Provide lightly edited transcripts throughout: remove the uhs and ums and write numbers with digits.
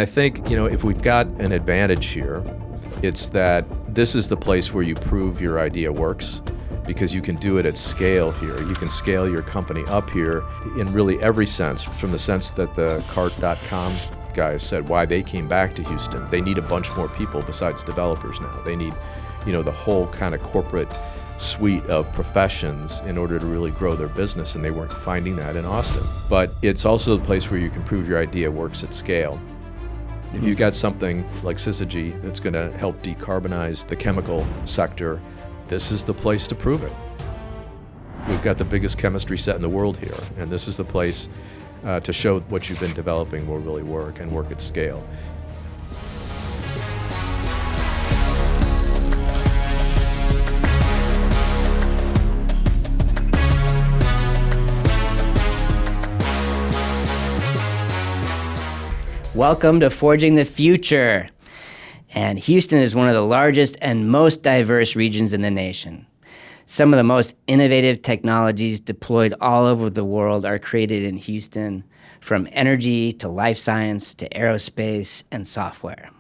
I think, if we've got an advantage here, it's that this is the place where you prove your idea works, because you can do it at scale here. You can scale your company up here in really every sense, from the sense that the Cart.com guys said why they came back to Houston. They need a bunch more people besides developers now. They need, the whole kind of corporate suite of professions in order to really grow their business, and they weren't finding that in Austin. But it's also the place where you can prove your idea works at scale. If you've got something like Syzygy that's going to help decarbonize the chemical sector, this is the place to prove it. We've got the biggest chemistry set in the world here, and this is the place to show what you've been developing will really work and work at scale. Welcome to Forging the Future. And Houston is one of the largest and most diverse regions in the nation. Some of the most innovative technologies deployed all over the world are created in Houston, from energy to life science to aerospace and software.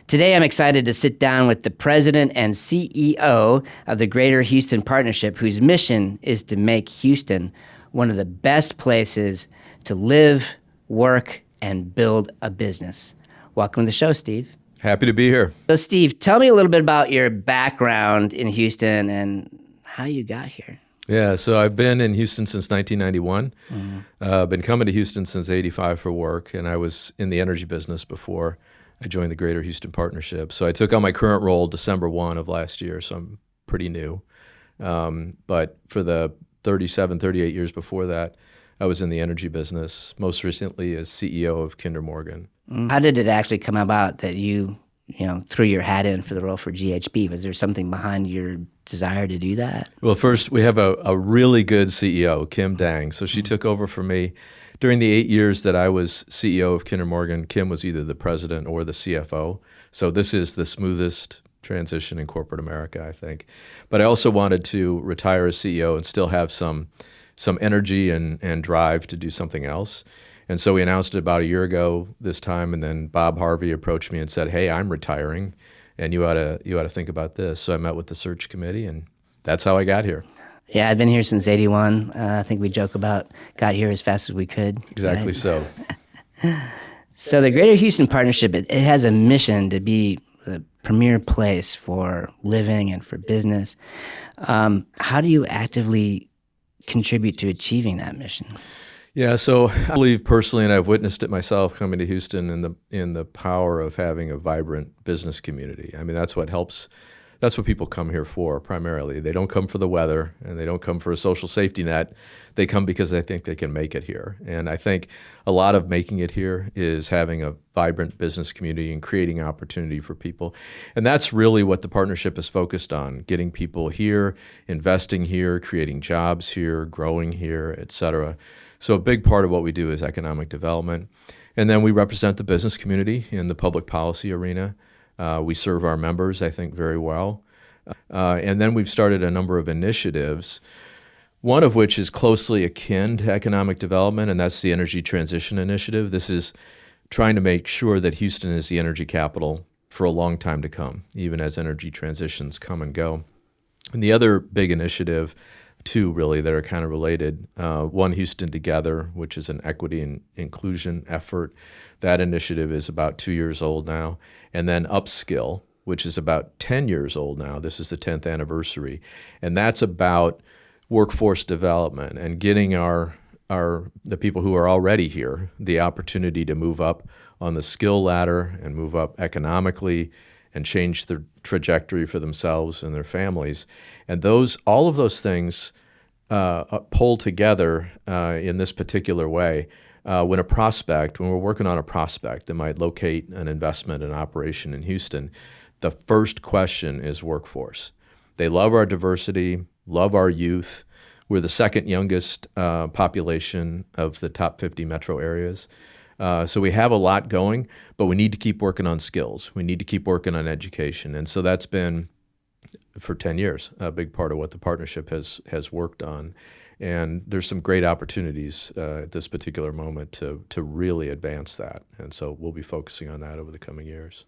Today, I'm excited to sit down with the president and CEO of the Greater Houston Partnership, whose mission is to make Houston one of the best places to live, work, and build a business. Welcome to the show, Steve. Happy to be here. So, Steve, tell me a little bit about your background in Houston and how you got here. Yeah, so I've been in Houston since 1991. Been coming to Houston since '85 for work, and I was in the energy business before I joined the Greater Houston Partnership. So I took on my current role December 1 of last year, so I'm pretty new. But for the 38 years before that, I was in the energy business, most recently as CEO of Kinder Morgan. How did it actually come about that you threw your hat in for the role for GHB? Was there something behind your desire to do that? Well, first, we have a really good CEO, Kim Dang. So she took over for me. During the 8 years that I was CEO of Kinder Morgan, Kim was either the president or the CFO. So this is the smoothest transition in corporate America, I think. But I also wanted to retire as CEO and still have some energy and drive to do something else. And so we announced it about a year ago this time, and then Bob Harvey approached me and said, "Hey, I'm retiring, and you ought to think about this." So I met with the search committee, and that's how I got here. Yeah, I've been here since '81. I think we joke about got here as fast as we could. Exactly right? so. So the Greater Houston Partnership, it has a mission to be the premier place for living and for business. How do you actively contribute to achieving that mission? Yeah, so I believe personally, and I've witnessed it myself coming to Houston, in the power of having a vibrant business community. I mean, that's what helps. That's what people come here for primarily. They don't come for the weather, and they don't come for a social safety net. They come because they think they can make it here. And I think a lot of making it here is having a vibrant business community and creating opportunity for people. And that's really what the partnership is focused on: getting people here, investing here, creating jobs here, growing here, et cetera. So a big part of what we do is economic development. And then we represent the business community in the public policy arena. We serve our members, I think, very well. And then we've started a number of initiatives, one of which is closely akin to economic development, and that's the Energy Transition Initiative. This is trying to make sure that Houston is the energy capital for a long time to come, even as energy transitions come and go. And the other big initiative, two really that are kind of related. One, Houston Together, which is an equity and inclusion effort. That initiative is about 2 years old now. And then Upskill, which is about 10 years old now. This is the 10th anniversary. And that's about workforce development and getting the people who are already here the opportunity to move up on the skill ladder and move up economically and change the trajectory for themselves and their families. And all of those things pull together in this particular way. When we're working on a prospect that might locate an investment, an operation in Houston, the first question is workforce. They love our diversity, love our youth. We're the second youngest population of the top 50 metro areas. So we have a lot going, but we need to keep working on skills. We need to keep working on education. And so that's been, for 10 years, a big part of what the partnership has worked on. And there's some great opportunities at this particular moment to really advance that. And so we'll be focusing on that over the coming years.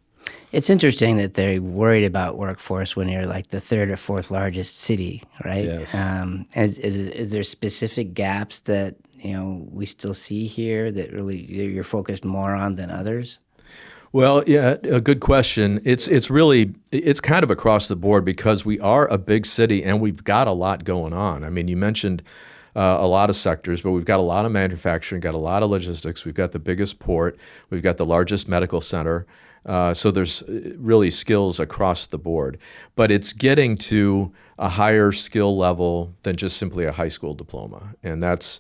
It's interesting that they're worried about workforce when you're like the third or fourth largest city, right? Yes. Is there specific gaps that we still see here that really you're focused more on than others? Well, yeah, a good question. It's really kind of across the board because we are a big city and we've got a lot going on. I mean, you mentioned a lot of sectors, but we've got a lot of manufacturing, got a lot of logistics. We've got the biggest port. We've got the largest medical center. So there's really skills across the board. But it's getting to a higher skill level than just simply a high school diploma. And that's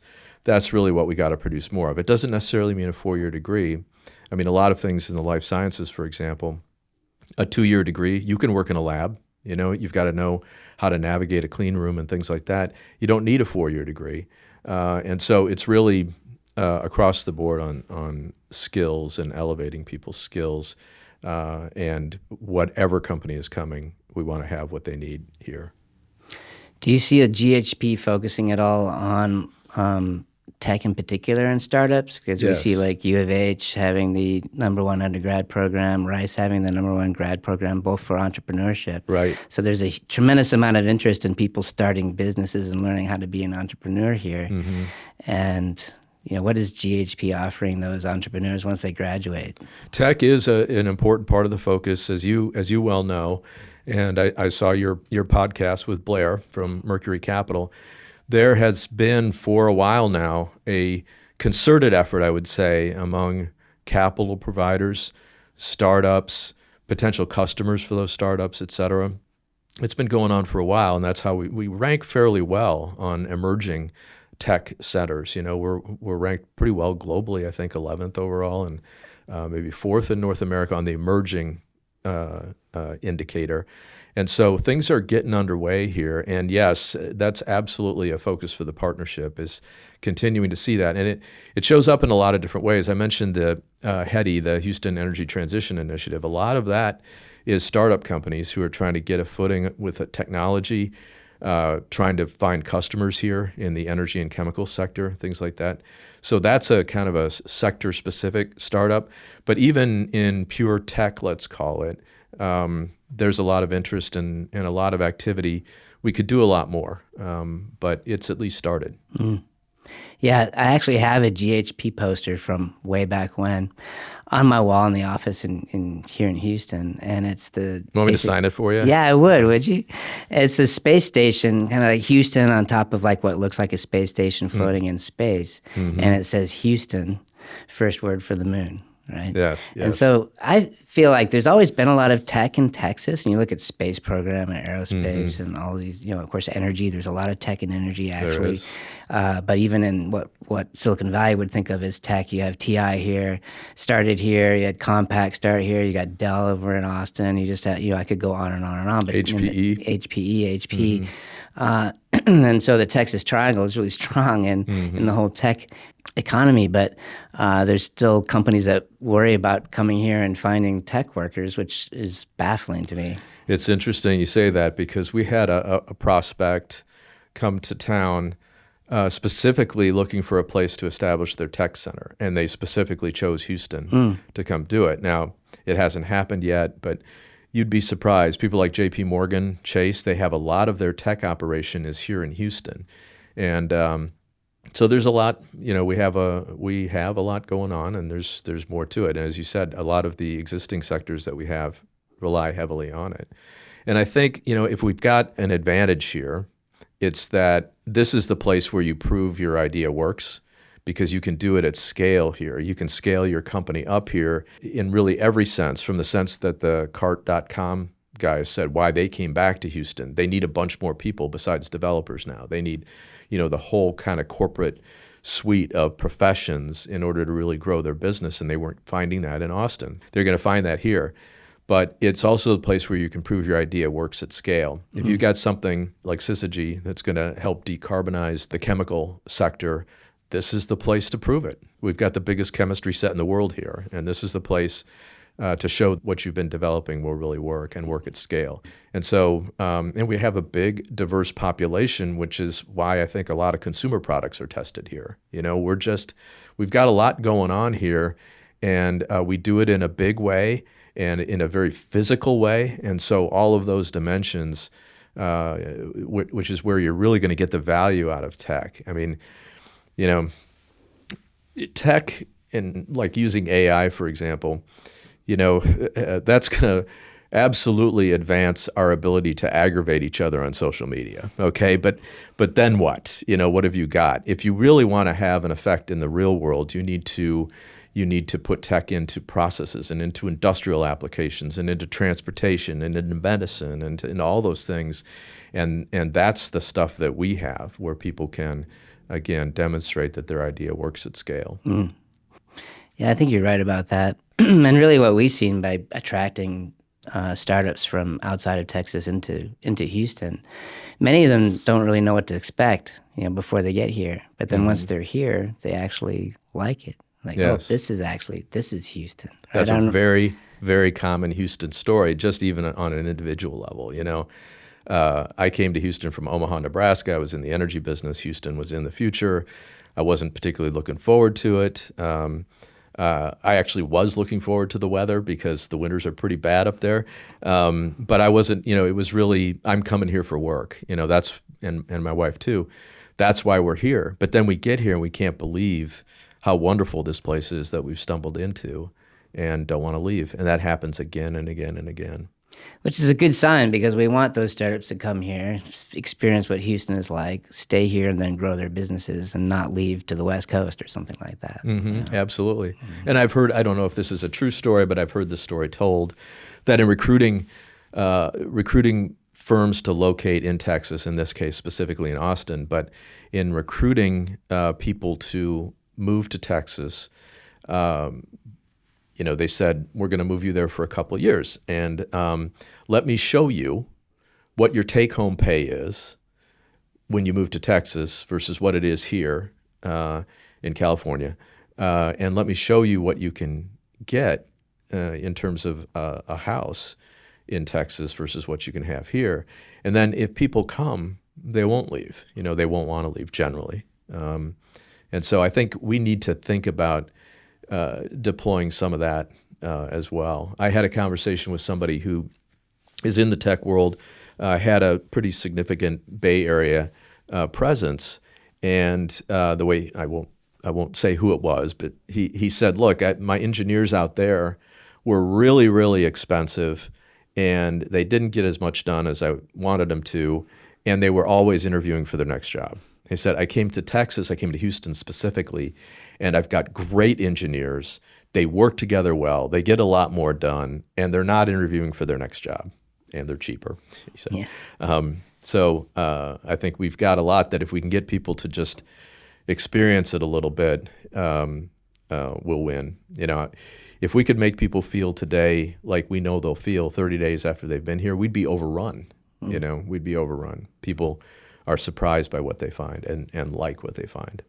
really what we got to produce more of. It doesn't necessarily mean a 4-year degree. I mean, a lot of things in the life sciences, for example, a 2-year degree, you can work in a lab. You've got to know how to navigate a clean room and things like that. You don't need a 4-year degree. And so it's really across the board on skills and elevating people's skills. And whatever company is coming, we want to have what they need here. Do you see a GHP focusing at all on tech in particular in startups? Because we see like U of H having the #1 undergrad program, Rice having the #1 grad program, both for entrepreneurship. Right. So there's a tremendous amount of interest in people starting businesses and learning how to be an entrepreneur here. Mm-hmm. And what is GHP offering those entrepreneurs once they graduate? Tech is an important part of the focus, as you well know. And I saw your podcast with Blair from Mercury Capital. There has been for a while now a concerted effort, I would say, among capital providers, startups, potential customers for those startups, et cetera. It's been going on for a while, and that's how we rank fairly well on emerging tech centers. We're ranked pretty well globally, I think 11th overall, and maybe 4th in North America on the emerging indicator. And so things are getting underway here. And yes, that's absolutely a focus for the partnership, is continuing to see that. And it shows up in a lot of different ways. I mentioned the HEDI, the Houston Energy Transition Initiative. A lot of that is startup companies who are trying to get a footing with a technology, trying to find customers here in the energy and chemical sector, things like that. So that's a kind of a sector-specific startup. But even in pure tech, let's call it, there's a lot of interest and a lot of activity. We could do a lot more, but it's at least started. Mm. Yeah, I actually have a GHP poster from way back when on my wall in the office here in Houston, and it's the... Want me to sign it for you? Yeah, I would you? It's the space station, kind of like Houston on top of like what looks like a space station floating in space, and it says Houston, first word for the moon. Right? Yes. And so I feel like there's always been a lot of tech in Texas, and you look at space program and aerospace and all these, of course, energy. There's a lot of tech in energy, actually. But even in what Silicon Valley would think of as tech, you have TI here, started here. You had Compaq start here. You got Dell over in Austin. You just had, I could go on and on and on. But HPE. HP. And so the Texas Triangle is really strong in the whole tech economy, but there's still companies that worry about coming here and finding tech workers, which is baffling to me. It's interesting you say that, because we had a prospect come to town specifically looking for a place to establish their tech center, and they specifically chose Houston to come do it. Now, it hasn't happened yet, but you'd be surprised. People like J.P. Morgan, Chase, they have a lot of their tech operation is here in Houston. And so there's a lot, we have a lot going on, and there's more to it. And as you said, a lot of the existing sectors that we have rely heavily on it. And I think, if we've got an advantage here, it's that this is the place where you prove your idea works, because you can do it at scale here. You can scale your company up here in really every sense, from the sense that the Cart.com guys said why they came back to Houston. They need a bunch more people besides developers now. They need, the whole kind of corporate suite of professions in order to really grow their business, and they weren't finding that in Austin. They're going to find that here. But it's also a place where you can prove your idea works at scale. If you've got something like Syzygy that's going to help decarbonize the chemical sector, this is the place to prove it. We've got the biggest chemistry set in the world here, and this is the place to show what you've been developing will really work and work at scale. And so, and we have a big, diverse population, which is why I think a lot of consumer products are tested here. You know, we've got a lot going on here, and we do it in a big way and in a very physical way. And so all of those dimensions, which is where you're really going to get the value out of tech. I mean, you know, tech and like using AI, for example, you know, that's going to absolutely advance our ability to aggravate each other on social media. Okay, but then what? You know, what have you got? If you really want to have an effect in the real world, you need to put tech into processes and into industrial applications and into transportation and into medicine and into all those things, and that's the stuff that we have where people can again demonstrate that their idea works at scale. Mm. Yeah, I think you're right about that. And really what we've seen by attracting startups from outside of Texas into Houston, many of them don't really know what to expect, you know, before they get here. But then once they're here, they actually like it. Like, yes. Oh, this is Houston. Right? That's a very, very common Houston story, just even on an individual level. You know, I came to Houston from Omaha, Nebraska. I was in the energy business. Houston was in the future. I wasn't particularly looking forward to it. I actually was looking forward to the weather because the winters are pretty bad up there. But I wasn't, you know, it was really, I'm coming here for work. You know, and my wife too. That's why we're here. But then we get here and we can't believe how wonderful this place is that we've stumbled into and don't want to leave. And that happens again and again and again. Which is a good sign because we want those startups to come here, experience what Houston is like, stay here, and then grow their businesses and not leave to the West Coast or something like that. Mm-hmm, You know? Absolutely. Mm-hmm. And I've heard, I don't know if this is a true story, but I've heard this story told that in recruiting firms to locate in Texas, in this case specifically in Austin, but in recruiting people to move to Texas, you know, they said, we're going to move you there for a couple of years. And let me show you what your take-home pay is when you move to Texas versus what it is here in California. And let me show you what you can get in terms of a house in Texas versus what you can have here. And then if people come, they won't leave. You know, they won't want to leave generally. And so I think we need to think about deploying some of that as well. I had a conversation with somebody who is in the tech world, had a pretty significant Bay Area presence, and the way I won't say who it was, but he said, "Look, my engineers out there were really, really expensive, and they didn't get as much done as I wanted them to, and they were always interviewing for their next job." He said, I came to Houston specifically, and I've got great engineers. They work together well. They get a lot more done, and they're not interviewing for their next job, and they're cheaper, he said. Yeah. So I think we've got a lot that if we can get people to just experience it a little bit, we'll win. You know, if we could make people feel today like we know they'll feel 30 days after they've been here, we'd be overrun. Mm. You know, we'd be overrun. People are surprised by what they find and like what they find.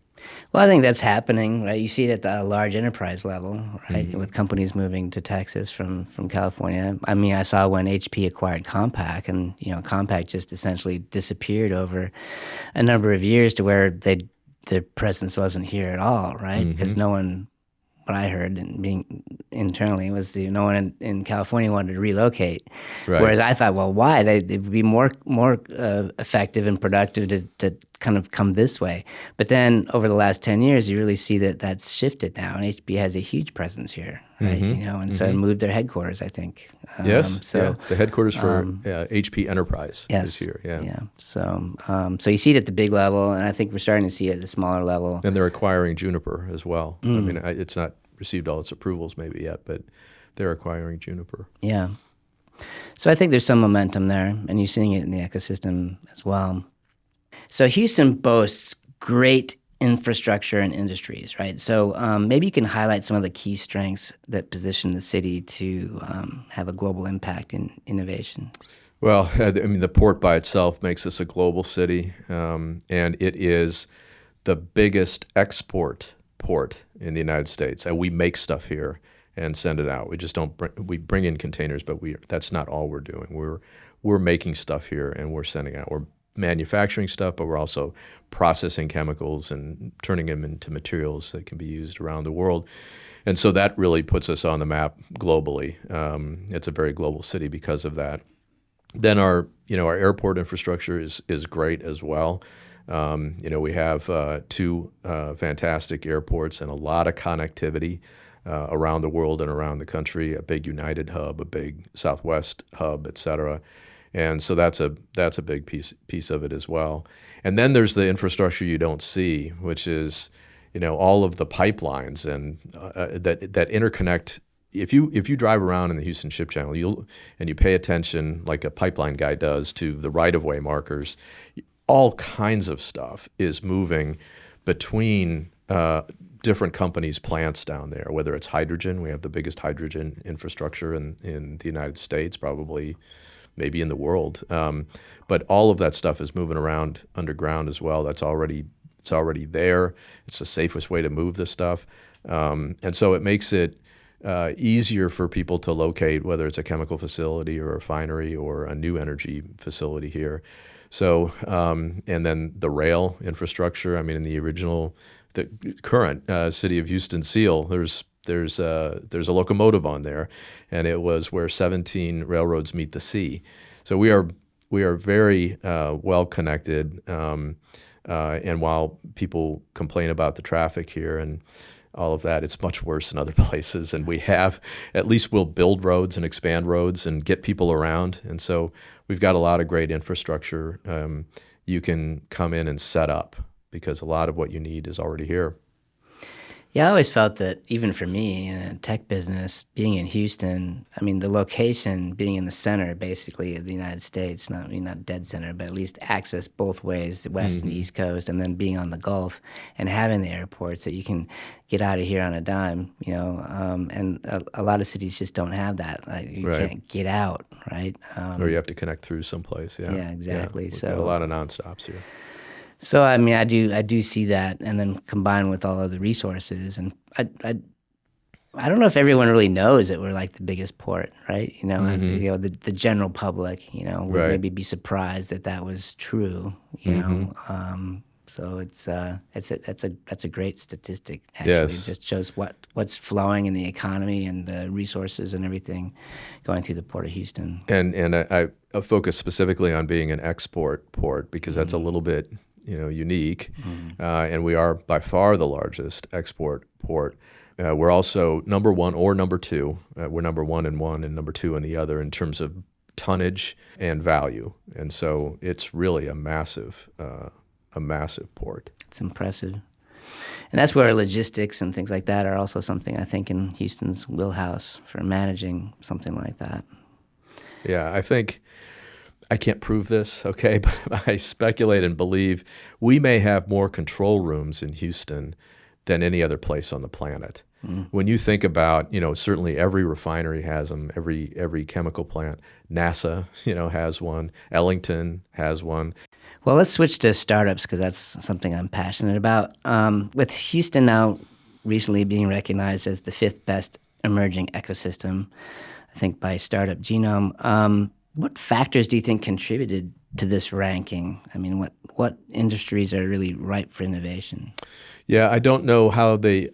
Well, I think that's happening, right? You see it at the large enterprise level, right? Mm-hmm. With companies moving to Texas from California. I mean, I saw when HP acquired Compaq, and you know, Compaq just essentially disappeared over a number of years to where their presence wasn't here at all, right? Because no one, what I heard and being internally was no one in California wanted to relocate. Right. Whereas I thought, well, why? They would be more effective and productive to kind of come this way. But then over the last 10 years, you really see that that's shifted now, and HP has a huge presence here, right? You know, and so it moved their headquarters, I think. Yes. So the headquarters for HP Enterprise is here. Yeah. Yeah. So you see it at the big level, and I think we're starting to see it at the smaller level. And they're acquiring Juniper as well. I mean, it's not received all its approvals maybe yet, but they're acquiring Juniper. Yeah. So I think there's some momentum there, and you're seeing it in the ecosystem as well. So Houston boasts great infrastructure and industries, right? So maybe you can highlight some of the key strengths that position the city to have a global impact in innovation. Well, I mean, the port by itself makes us a global city, and it is the biggest export port in the United States. And we make stuff here, and send it out. We just don't we bring in containers, but that's not all we're doing. We're making stuff here and we're sending out. We're manufacturing stuff, but we're also processing chemicals and turning them into materials that can be used around the world. And so that really puts us on the map globally. It's a very global city because of that. Then our airport infrastructure is great as well. We have two fantastic airports and a lot of connectivity around the world and around the country. A big United hub, a big Southwest hub, et cetera. And so that's a big piece of it as well. And then there's the infrastructure you don't see, which is all of the pipelines and that interconnect. If you drive around in the Houston Ship Channel, and you pay attention, like a pipeline guy does, to the right-of-way markers, all kinds of stuff is moving between different companies' plants down there. Whether it's hydrogen, we have the biggest hydrogen infrastructure in the United States, probably maybe in the world. But all of that stuff is moving around underground as well. It's already there. It's the safest way to move this stuff. And so it makes it easier for people to locate, whether it's a chemical facility or a refinery or a new energy facility here. So, and then the rail infrastructure. I mean, in the current City of Houston seal, there's a locomotive on there, and it was where 17 railroads meet the sea. So we are very well connected. And while people complain about the traffic here and all of that, it's much worse in other places. And we'll build roads and expand roads and get people around. And so we've got a lot of great infrastructure you can come in and set up, because a lot of what you need is already here. Yeah, I always felt that even for me in a tech business, being in Houston, I mean, the location, being in the center, basically, of the United States, not dead center, but at least access both ways, the West and East Coast, and then being on the Gulf and having the airports that you can get out of here on a dime, and a lot of cities just don't have that. Like, you can't get out, right? Or you have to connect through someplace. Yeah, yeah, exactly. We've got a lot of nonstops here. So I mean, I do see that, and then combined with all of the resources, and I don't know if everyone really knows that we're like the biggest port, right? The general public, would maybe be surprised that was true, So that's a great statistic. Actually, Yes. It just shows what's flowing in the economy and the resources and everything going through the Port of Houston. And I focus specifically on being an export port, because that's a little bit unique, and we are by far the largest export port. We're also number one or number two. We're number one in one and number two in the other in terms of tonnage and value, and so it's really a massive port. It's impressive. And that's where logistics and things like that are also something, I think, in Houston's wheelhouse for managing something like that. Yeah, I think I can't prove this, okay, but I speculate and believe we may have more control rooms in Houston than any other place on the planet. When you think about, certainly every refinery has them, every chemical plant. NASA, has one. Ellington has one. Well, let's switch to startups, because that's something I'm passionate about. With Houston now recently being recognized as the 5th best emerging ecosystem, I think by Startup Genome, what factors do you think contributed to this ranking? I mean, what industries are really ripe for innovation? Yeah, I don't know how they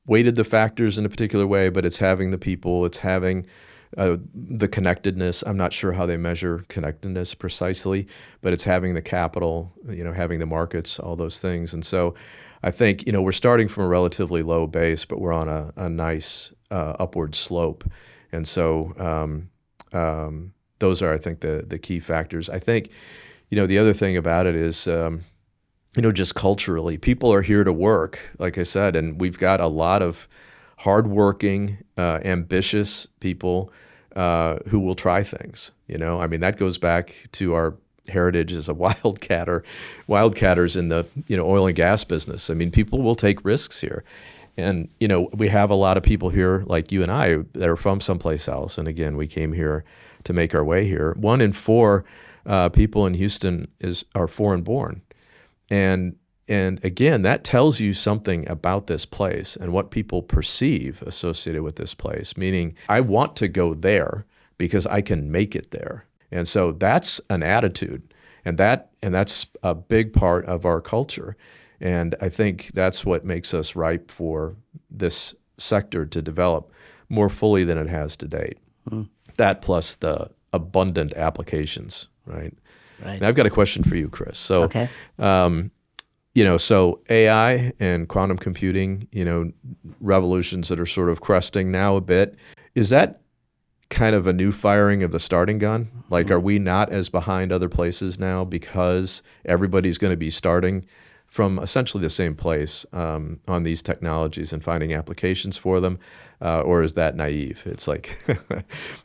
weighted the factors in a particular way, but it's having the people, it's having the connectedness. I'm not sure how they measure connectedness precisely, but it's having the capital, having the markets, all those things. And so I think, we're starting from a relatively low base, but we're on a nice upward slope. And so those are, I think, the key factors. I think, the other thing about it is, just culturally, people are here to work, like I said, and we've got a lot of hardworking, ambitious people who will try things. I mean, that goes back to our heritage as a wildcatters in the oil and gas business. I mean, people will take risks here. And, we have a lot of people here like you and I that are from someplace else. And again, we came here to make our way here. 1 in 4 people in Houston are foreign born. And, and again, that tells you something about this place and what people perceive associated with this place, meaning I want to go there because I can make it there. And so that's an attitude, and that's a big part of our culture. And I think that's what makes us ripe for this sector to develop more fully than it has to date. That plus the abundant applications, right? Right. Now I've got a question for you, Chris. So, Okay. So AI and quantum computing, revolutions that are sort of cresting now a bit. Is that kind of a new firing of the starting gun? Like, are we not as behind other places now because everybody's going to be starting from essentially the same place on these technologies and finding applications for them? Or is that naive? It's like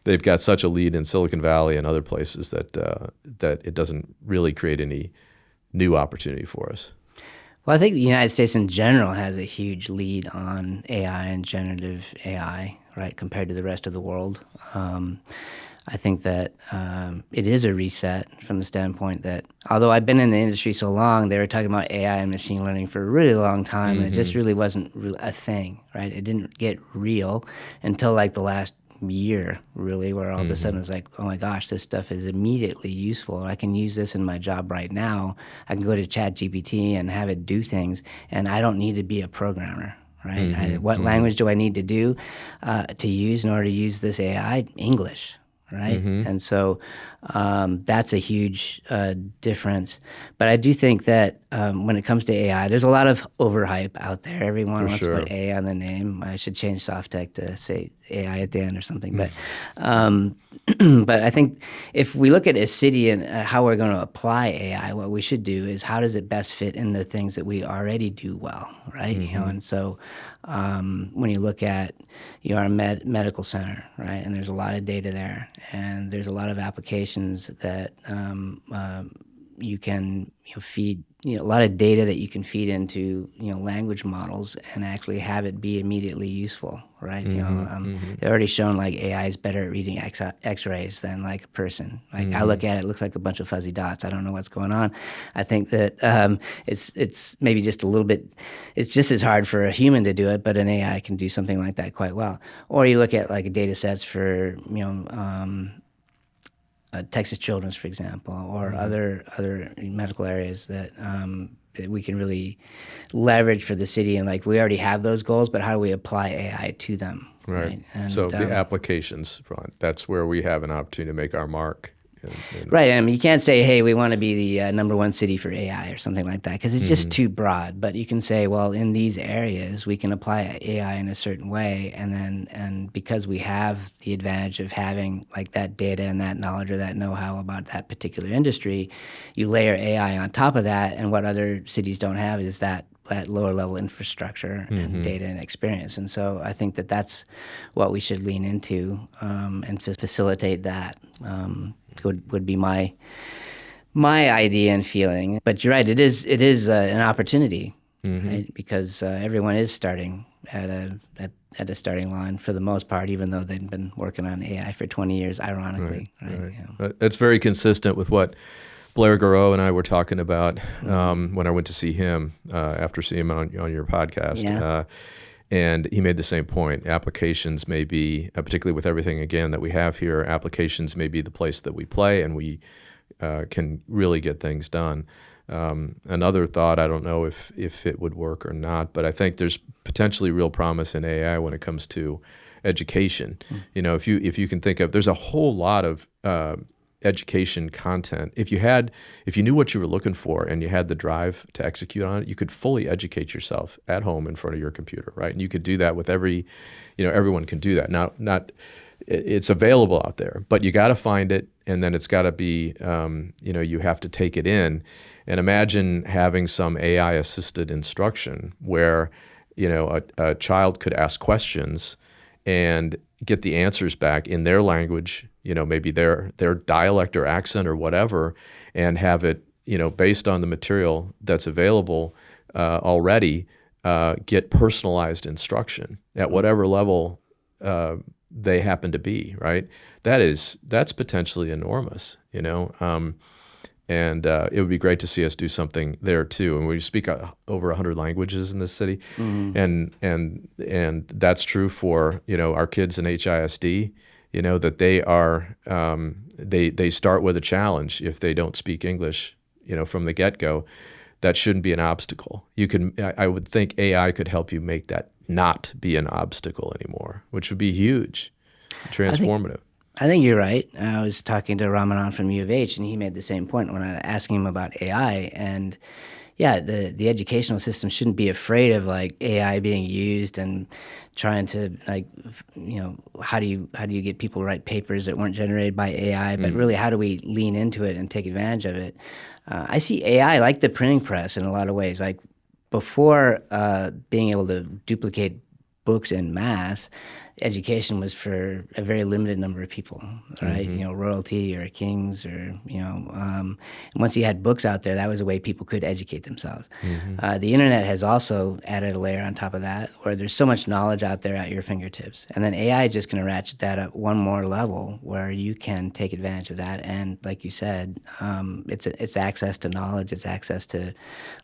they've got such a lead in Silicon Valley and other places that it doesn't really create any new opportunity for us. Well, I think the United States in general has a huge lead on AI and generative AI, right, compared to the rest of the world. I think that it is a reset from the standpoint that, although I've been in the industry so long, they were talking about AI and machine learning for a really long time, and it just really wasn't a thing, right? It didn't get real until like the last year, really, where all of a sudden it was like, oh my gosh, this stuff is immediately useful. I can use this in my job right now. I can go to ChatGPT and have it do things, and I don't need to be a programmer, right? What language do I need to do to use in order to use this AI? English, right? And so that's a huge difference. But I do think that when it comes to AI, there's a lot of overhype out there. Everyone wants to put AI on the name. I should change Softtech to say AI at the end or something. But but I think if we look at a city and how we're going to apply AI, what we should do is how does it best fit in the things that we already do well, right? And so when you look at our medical center, right, and there's a lot of data there, and there's a lot of applications that you can feed, a lot of data that you can feed into language models and actually have it be immediately useful, right? They've already shown like AI is better at reading X-rays than like a person. Like I look at it, looks like a bunch of fuzzy dots. I don't know what's going on. I think that it's maybe just a little bit. It's just as hard for a human to do it, but an AI can do something like that quite well. Or you look at like data sets for Texas Children's, for example, or other medical areas that we can really leverage for the city. And like we already have those goals, but how do we apply AI to them? Right. And, so the applications front, that's where we have an opportunity to make our mark. Right. I mean, you can't say, hey, we want to be the number one city for AI or something like that, because it's just too broad. But you can say, well, in these areas, we can apply AI in a certain way. And because we have the advantage of having like that data and that knowledge or that know-how about that particular industry, you layer AI on top of that. And what other cities don't have is that lower level infrastructure and data and experience. And so I think that that's what we should lean into and facilitate that. Would be my idea and feeling. But you're right, it is an opportunity, right? Because everyone is starting at a starting line for the most part, even though they've been working on AI for 20 years, ironically. Right. That's very consistent with what Blair Garreau and I were talking about when I went to see him after seeing him on your podcast. Yeah. And he made the same point. Applications may be, particularly with everything, again, that we have here, applications may be the place that we play and we can really get things done. Another thought, I don't know if it would work or not, but I think there's potentially real promise in AI when it comes to education. If you can think of, there's a whole lot of education content. If you knew what you were looking for and you had the drive to execute on it, you could fully educate yourself at home in front of your computer, right? And you could do that with everyone can do that. Not it's available out there, but you got to find it, and then it's got to be, you have to take it in. And imagine having some AI assisted instruction where, a child could ask questions and get the answers back in their language, maybe their dialect or accent or whatever, and have it, based on the material that's available already, get personalized instruction at whatever level they happen to be, right? That's potentially enormous, And it would be great to see us do something there too. And we speak over 100 languages in this city, and that's true for our kids in HISD. That they are they start with a challenge if they don't speak English. From the get-go, that shouldn't be an obstacle. I would think AI could help you make that not be an obstacle anymore, which would be huge, transformative. I think you're right. I was talking to Ramanan from U of H, and he made the same point when I asked him about AI. And yeah, the educational system shouldn't be afraid of like AI being used and trying to how do you get people to write papers that weren't generated by AI? But really, how do we lean into it and take advantage of it? I see AI like the printing press in a lot of ways. Like before being able to duplicate books en masse, education was for a very limited number of people, right? Royalty or kings or, and once you had books out there, that was a way people could educate themselves. The internet has also added a layer on top of that where there's so much knowledge out there at your fingertips. And then AI is just going to ratchet that up one more level where you can take advantage of that. And like you said, it's access to knowledge, it's access to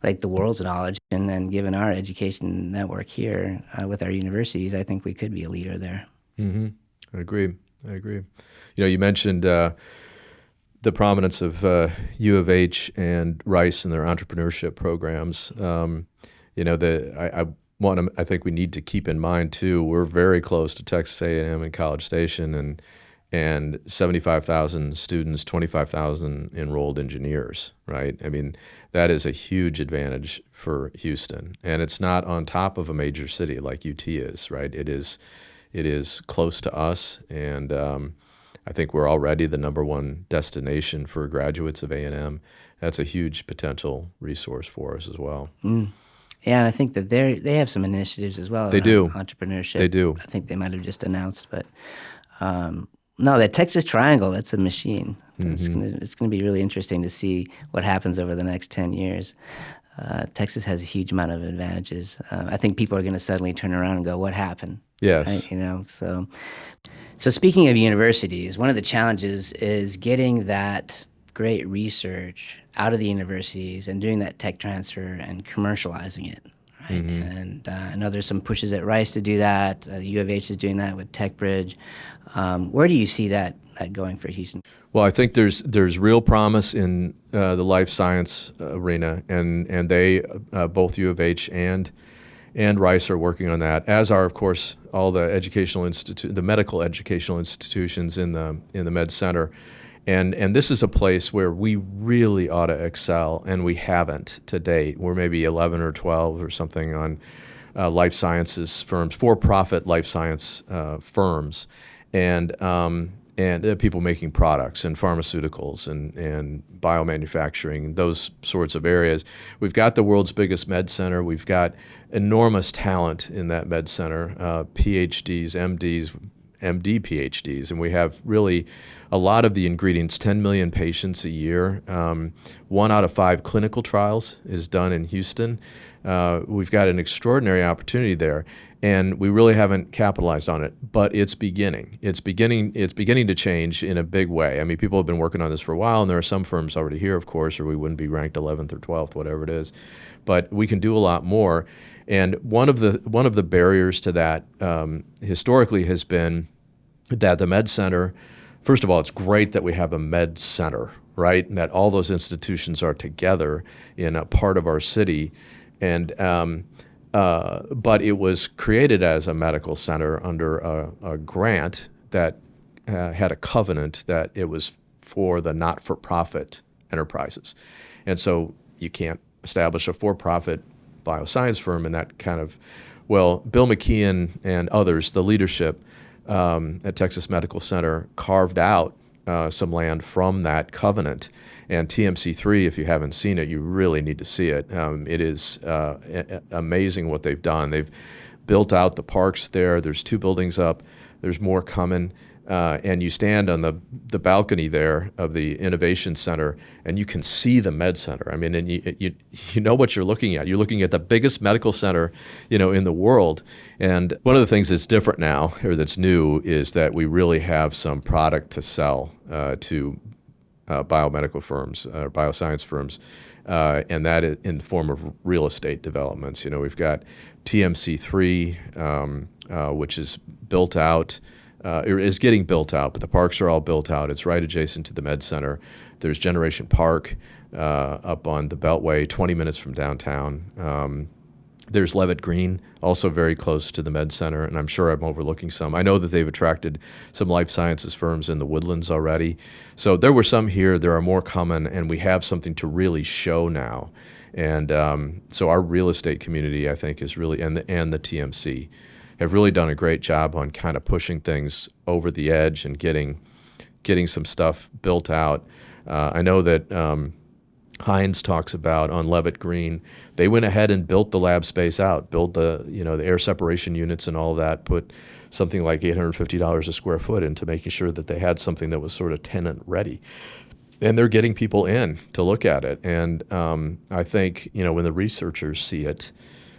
like the world's knowledge. And then given our education network here with our universities, I think we could be a leader there. I agree. You mentioned the prominence of U of H and Rice and their entrepreneurship programs. I think we need to keep in mind too. We're very close to Texas A&M and College Station, and 75,000 students, 25,000 enrolled engineers. Right. I mean, that is a huge advantage for Houston, and it's not on top of a major city like UT is. Right. It is close to us, and I think we're already the #1 destination for graduates of A&M. That's a huge potential resource for us as well. Yeah, and I think that they have some initiatives as well. They do. Entrepreneurship. They do. I think they might have just announced, but no, that Texas Triangle, that's a machine. It's gonna be really interesting to see what happens over the next 10 years. Texas has a huge amount of advantages. I think people are going to suddenly turn around and go, "What happened?" Yes. Right? So speaking of universities, one of the challenges is getting that great research out of the universities and doing that tech transfer and commercializing it. Right? And I know there's some pushes at Rice to do that. U of H is doing that with TechBridge. Where do you see that going for Houston? Well, I think there's real promise in the life science arena, and they both U of H and Rice are working on that. As are, of course, all the the medical educational institutions in the Med Center, and this is a place where we really ought to excel, and we haven't to date. We're maybe 11 or 12 or something on life sciences firms, for-profit life science firms, and people making products and pharmaceuticals and biomanufacturing, those sorts of areas. We've got the world's biggest med center. We've got enormous talent in that med center, PhDs, MDs, MD PhDs, and we have really a lot of the ingredients, 10 million patients a year. 1 out of 5 clinical trials is done in Houston. We've got an extraordinary opportunity there, and we really haven't capitalized on it, but it's beginning. It's beginning to change in a big way. I mean, people have been working on this for a while, and there are some firms already here, of course, or we wouldn't be ranked 11th or 12th, whatever it is. But we can do a lot more. And one of the barriers to that historically has been that the Med Center, first of all, it's great that we have a Med Center, right? And that all those institutions are together in a part of our city. And but it was created as a medical center under a grant that had a covenant that it was for the not-for-profit enterprises. And so you can't establish a for-profit bioscience firm in that kind of, well, Bill McKeon and others, the leadership at Texas Medical Center, carved out some land from that covenant. And TMC3, if you haven't seen it, you really need to see it. It is amazing what they've done. They've built out the parks there. There's 2 buildings up. There's more coming. And you stand on the balcony there of the Innovation Center, and you can see the Med Center. I mean, and you know what you're looking at. You're looking at the biggest medical center, in the world. And one of the things that's different now, or that's new, is that we really have some product to sell to biomedical firms, bioscience firms, and that is in the form of real estate developments. We've got TMC3, which is built out, or is getting built out, but the parks are all built out. It's right adjacent to the Med Center. There's Generation Park up on the Beltway, 20 minutes from downtown. There's Levitt Green, also very close to the Med Center, and I'm sure I'm overlooking some. I know that they've attracted some life sciences firms in the Woodlands already. So there were some here. There are more coming, and we have something to really show now. And so our real estate community, I think, is really, and the TMC, have really done a great job on kind of pushing things over the edge and getting some stuff built out. I know that Heinz talks about on Levitt Green, they went ahead and built the lab space out, built the air separation units and all of that, put something like $850 a square foot into making sure that they had something that was sort of tenant ready. And they're getting people in to look at it. And I think, when the researchers see it,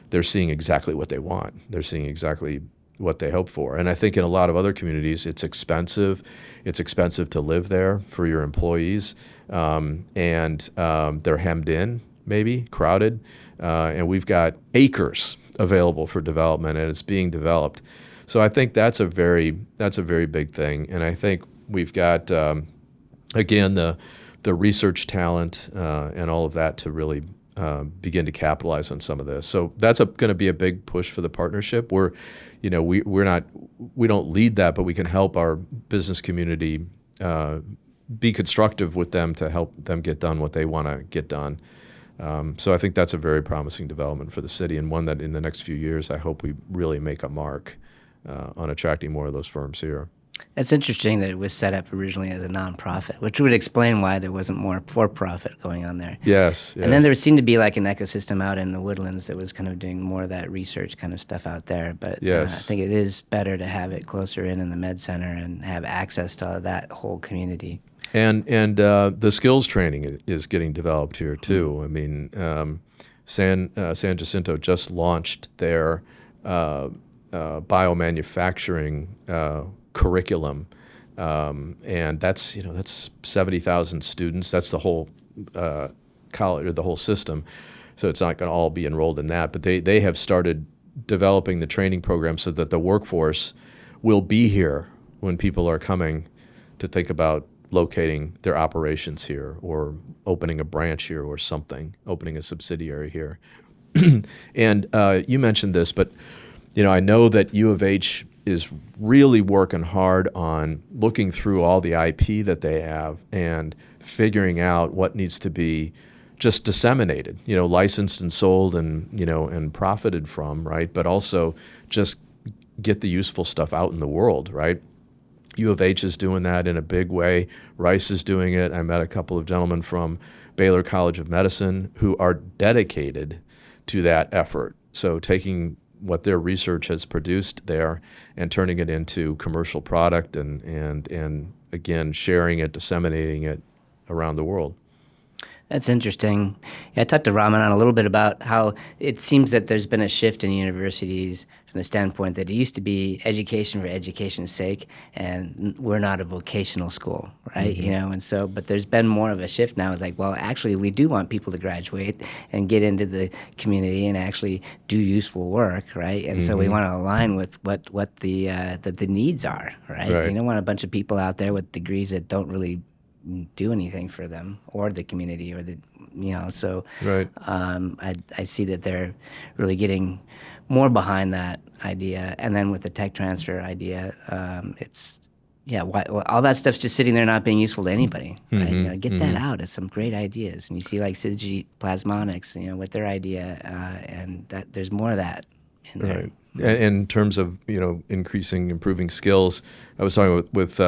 they're seeing exactly what they want. They're seeing exactly what they hope for. And I think in a lot of other communities, it's expensive. It's expensive to live there for your employees. And they're hemmed in, maybe, crowded. And we've got acres available for development, and it's being developed. So I think that's a very big thing. And I think we've got, again, the research talent and all of that to really begin to capitalize on some of this. So that's going to be a big push for the partnership. We don't lead that, but we can help our business community be constructive with them to help them get done what they want to get done. So I think that's a very promising development for the city, and one that in the next few years I hope we really make a mark on attracting more of those firms here. It's interesting that it was set up originally as a nonprofit, which would explain why there wasn't more for-profit going on there. Yes. And then there seemed to be like an ecosystem out in the Woodlands that was kind of doing more of that research kind of stuff out there. But yes. I think it is better to have it closer in the Med Center and have access to that whole community. And the skills training is getting developed here too. I mean, San Jacinto just launched their biomanufacturing curriculum, and that's 70,000 students. That's the whole college or the whole system. So it's not going to all be enrolled in that, but they have started developing the training program so that the workforce will be here when people are coming to think about locating their operations here or opening a branch here or something, opening a subsidiary here. And you mentioned this, but I know that U of H is really working hard on looking through all the IP that they have and figuring out what needs to be just disseminated, licensed and sold and profited from, right? But also just get the useful stuff out in the world, right? U of H is doing that in a big way. Rice is doing it. I met a couple of gentlemen from Baylor College of Medicine who are dedicated to that effort. So taking what their research has produced there and turning it into commercial product and again, sharing it, disseminating it around the world. That's interesting. Yeah, I talked to Ramanan a little bit about how it seems that there's been a shift in universities from the standpoint that it used to be education for education's sake, and we're not a vocational school, right? Mm-hmm. And so, but there's been more of a shift now. It's like, well, actually, we do want people to graduate and get into the community and actually do useful work, right? And so we want to align with what the needs are, right? You don't want a bunch of people out there with degrees that don't really do anything for them or the community or so right. I see that they're really getting more behind that idea, and then with the tech transfer idea, all that stuff's just sitting there not being useful to anybody, right? Get that out. It's some great ideas, and you see like Syzygy Plasmonics, with their idea, and that there's more of that in there. Right. In terms of improving skills, I was talking with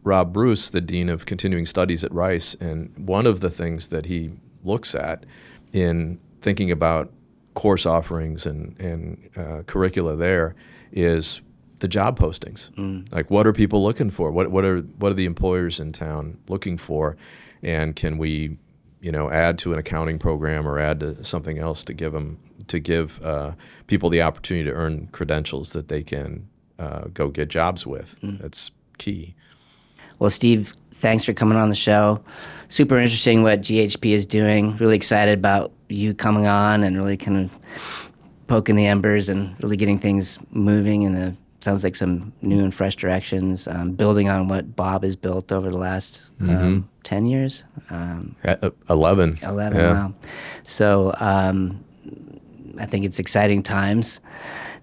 Rob Bruce, the Dean of Continuing Studies at Rice, and one of the things that he looks at in thinking about course offerings and curricula there is the job postings. Like, what are people looking for? What are the employers in town looking for, and can we add to an accounting program or add to something else to give people the opportunity to earn credentials that they can go get jobs with. That's key. Well, Steve, Thanks for coming on the show. Super interesting what GHP is doing. Really excited about you coming on and really kind of poking the embers and really getting things moving in a sounds like some new and fresh directions, building on what Bob has built over the last 10 years. 11. 11, Yeah. wow. So I think it's exciting times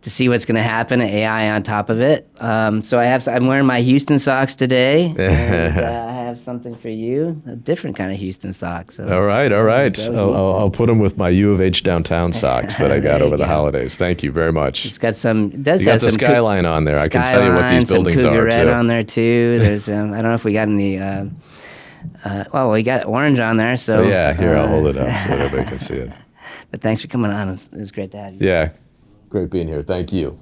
to see what's going to happen, AI on top of it. So I'm wearing my Houston socks today, and I have something for you, a different kind of Houston sock. So All right. Go I'll put them with my U of H downtown socks that I got There over you the go. holidays. Thank you very much. It's got some. It does You got have the some skyline on there. I can tell you what Skyline, these buildings some Cougar are Red too. on there too. There's I don't know if we got any. Well, we got orange on there. So Yeah, here I'll hold it up so everybody can see it. But thanks for coming on. It was great to have you. Yeah, great being here. Thank you.